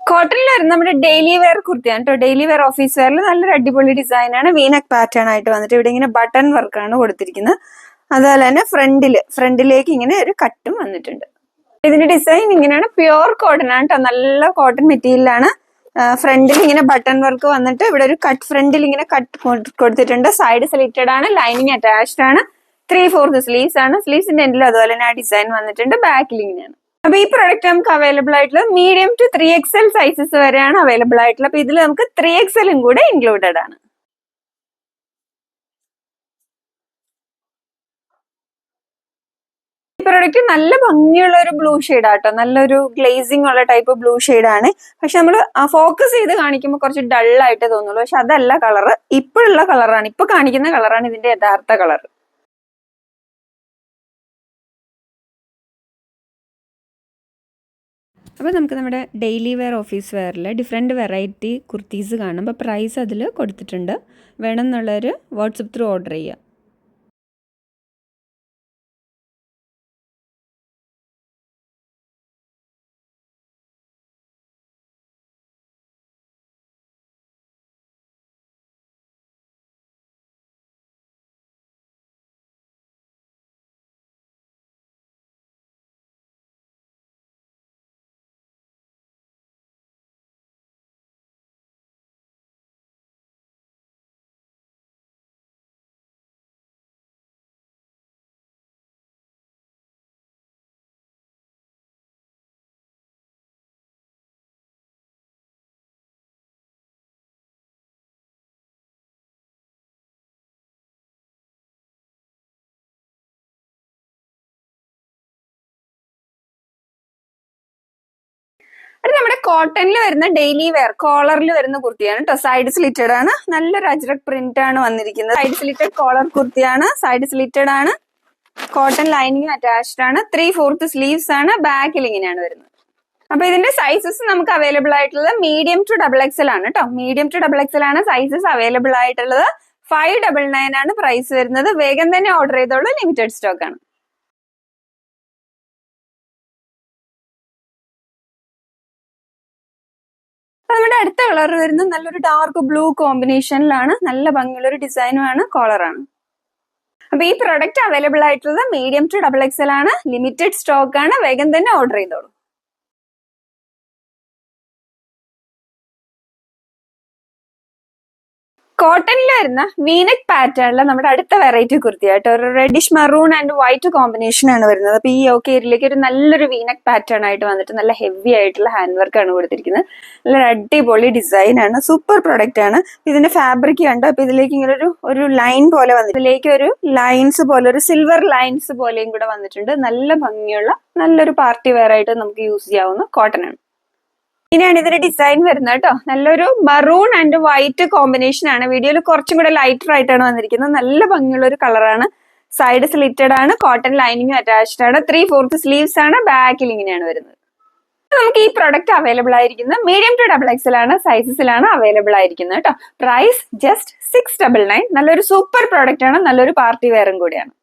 കോട്ടണിൽ വരുന്ന നമ്മുടെ ഡെയിലി വെയർ കുർത്തിയാണ് കേട്ടോ. ഡെയിലി വെയർ ഓഫീസ് വെയറിൽ നല്ലൊരു അടിപൊളി ഡിസൈൻ ആണ്. വീനക്ക് പാറ്റേൺ ആയിട്ട് വന്നിട്ട് ഇവിടെ ഇങ്ങനെ ബട്ടൺ വർക്കാണ് കൊടുത്തിരിക്കുന്നത്. അതുപോലെ തന്നെ ഫ്രണ്ടിലേക്ക് ഇങ്ങനെ ഒരു കട്ടും വന്നിട്ടുണ്ട്. ഇതിന്റെ ഡിസൈൻ ഇങ്ങനെയാണ്. പ്യുവർ കോട്ടൺ ആണ് കേട്ടോ. നല്ല കോട്ടൺ മെറ്റീരിയലാണ്. ഫ്രണ്ടിൽ ഇങ്ങനെ ബട്ടൺ വർക്ക് വന്നിട്ട് ഇവിടെ ഒരു കട്ട്, ഫ്രണ്ടിൽ ഇങ്ങനെ കട്ട് കൊടുത്തിട്ടുണ്ട്. സൈഡ് സ്ലിറ്റഡ് ആണ്. ലൈനിങ് അറ്റാച്ച്ഡ് ആണ്. 3/4 സ്ലീവ്സ് ആണ്. സ്ലീവ്സിന്റെ എൻഡിൽ അതുപോലെ തന്നെ ആ ഡിസൈൻ വന്നിട്ടുണ്ട്. ബാക്കിൽ ഇങ്ങനെയാണ്. അപ്പൊ ഈ പ്രൊഡക്റ്റ് നമുക്ക് അവൈലബിൾ ആയിട്ടുള്ളത് മീഡിയം ടു 3XL സൈസസ് വരെയാണ് അവൈലബിൾ ആയിട്ടുള്ളത്. അപ്പൊ ഇതിൽ നമുക്ക് 3XL കൂടെ ഇൻക്ലൂഡഡ് ആണ്. ഈ പ്രൊഡക്റ്റ് നല്ല ഭംഗിയുള്ള ഒരു ബ്ലൂ ഷെയ്ഡാട്ടോ. നല്ലൊരു ഗ്ലേസിംഗ് ഉള്ള ടൈപ്പ് ബ്ലൂ ഷെയ്ഡാണ്. പക്ഷെ നമ്മൾ ഫോക്കസ് ചെയ്ത് കാണിക്കുമ്പോൾ കുറച്ച് ഡൾ ആയിട്ട് തോന്നുള്ളൂ. പക്ഷെ അതല്ല കളറ്. ഇപ്പോഴുള്ള കളറാണ്, ഇപ്പൊ കാണിക്കുന്ന കളറാണ് ഇതിന്റെ യഥാർത്ഥ കളർ. അപ്പോൾ നമുക്ക് നമ്മുടെ ഡെയിലി വെയർ ഓഫീസ് വെയറിൽ ഡിഫറെൻറ്റ് വെറൈറ്റി കുർത്തീസ് കാണും. അപ്പോൾ പ്രൈസ് അതിൽ കൊടുത്തിട്ടുണ്ട്. വേണമെന്നുള്ളൊരു വാട്സപ്പ് ത്രൂ ഓർഡർ ചെയ്യുക. അത് നമ്മുടെ കോട്ടണിൽ വരുന്ന ഡെയിലി വെയർ കോളറിൽ വരുന്ന കുർത്തിയാണ് കേട്ടോ. സൈഡ് സ്ലിറ്റഡ് ആണ്. നല്ലൊരു അജ്രക് പ്രിന്റ് ആണ് വന്നിരിക്കുന്നത്. സൈഡ് സ്ലിറ്റഡ് കോളർ കുർത്തിയാണ്. സൈഡ് സ്ലിറ്റഡ് ആണ്. കോട്ടൺ ലൈനിങ് അറ്റാച്ച്ഡ് ആണ്. 3/4 സ്ലീവ്സ് ആണ്. ബാക്കിൽ ഇങ്ങനെയാണ് വരുന്നത്. അപ്പൊ ഇതിന്റെ സൈസസ് നമുക്ക് അവൈലബിൾ ആയിട്ടുള്ളത് മീഡിയം ടു XXL ആണ് കേട്ടോ. മീഡിയം ടു XXL ആണ് സൈസസ് അവൈലബിൾ ആയിട്ടുള്ളത്. 599 ആണ് പ്രൈസ് വരുന്നത്. വേഗം തന്നെ ഓർഡർ ചെയ്തോളൂ. ലിമിറ്റഡ് സ്റ്റോക്ക് ആണ്. നമ്മുടെ അടുത്ത കളർ വരുന്നത് നല്ലൊരു ഡാർക്ക് ബ്ലൂ കോമ്പിനേഷനിലാണ്. നല്ല ഭംഗിയുള്ള ഒരു ഡിസൈനുമാണ്. കോളറാണ്. അപ്പൊ ഈ പ്രൊഡക്റ്റ് അവൈലബിൾ ആയിട്ടുള്ളത് മീഡിയം ടു XXL ആണ്. ലിമിറ്റഡ് സ്റ്റോക്ക് ആണ്. വേഗം തന്നെ ഓർഡർ ചെയ്തോളൂ. കോട്ടണിൽ വരുന്ന വീനക് പാറ്റേണില് നമ്മുടെ അടുത്ത വെറൈറ്റി കുർത്തിയായിട്ട് ഒരു reddish maroon and white combination ആണ് വരുന്നത്. അപ്പൊ ഈ ഏരിയയിലേക്ക് ഒരു നല്ലൊരു വീനക് പാറ്റേൺ ആയിട്ട് വന്നിട്ട് നല്ല ഹെവി ആയിട്ടുള്ള ഹാൻഡ് വർക്ക് ആണ് കൊടുത്തിരിക്കുന്നത്. നല്ലൊരു അടിപൊളി ഡിസൈൻ ആണ്. സൂപ്പർ പ്രൊഡക്റ്റ് ആണ്. ഇതിന്റെ ഫാബ്രിക് കണ്ടോ. അപ്പൊ ഇതിലേക്ക് ഇങ്ങനെ ഒരു ലൈൻ പോലെ വന്നിട്ട് ഇതിലേക്ക് ഒരു ലൈൻസ് പോലെ ഒരു സിൽവർ ലൈൻസ് പോലെയും കൂടെ വന്നിട്ടുണ്ട്. നല്ല ഭംഗിയുള്ള നല്ലൊരു പാർട്ടി വെയർ ആയിട്ട് നമുക്ക് യൂസ് ചെയ്യാവുന്ന കോട്ടൺ ആണ്. ഇങ്ങനെയാണ് ഇതിന്റെ ഡിസൈൻ വരുന്നത് കേട്ടോ. നല്ലൊരു മറൂൺ ആൻഡ് വൈറ്റ് കോമ്പിനേഷൻ ആണ്. വീഡിയോയിൽ കുറച്ചും കൂടെ ലൈറ്റർ ആയിട്ടാണ് വന്നിരിക്കുന്നത്. നല്ല ഭംഗിയുള്ള ഒരു കളറാണ്. സൈഡ് സ്ലിറ്റഡ് ആണ്. കോട്ടൺ ലൈനിങ് അറ്റാച്ച്ഡ് ആണ്. 3/4 സ്ലീവ്സ് ആണ്. ബാക്കിൽ ഇങ്ങനെയാണ് വരുന്നത്. നമുക്ക് ഈ പ്രൊഡക്റ്റ് അവൈലബിൾ ആയിരിക്കുന്നത് മീഡിയം ടു XXL ആണ് സൈസസിലാണ് അവൈലബിൾ ആയിരിക്കുന്നത് കേട്ടോ. Price just 699. നല്ലൊരു സൂപ്പർ പ്രൊഡക്റ്റ് ആണ്. നല്ലൊരു പാർട്ടി വെയറും കൂടിയാണ്.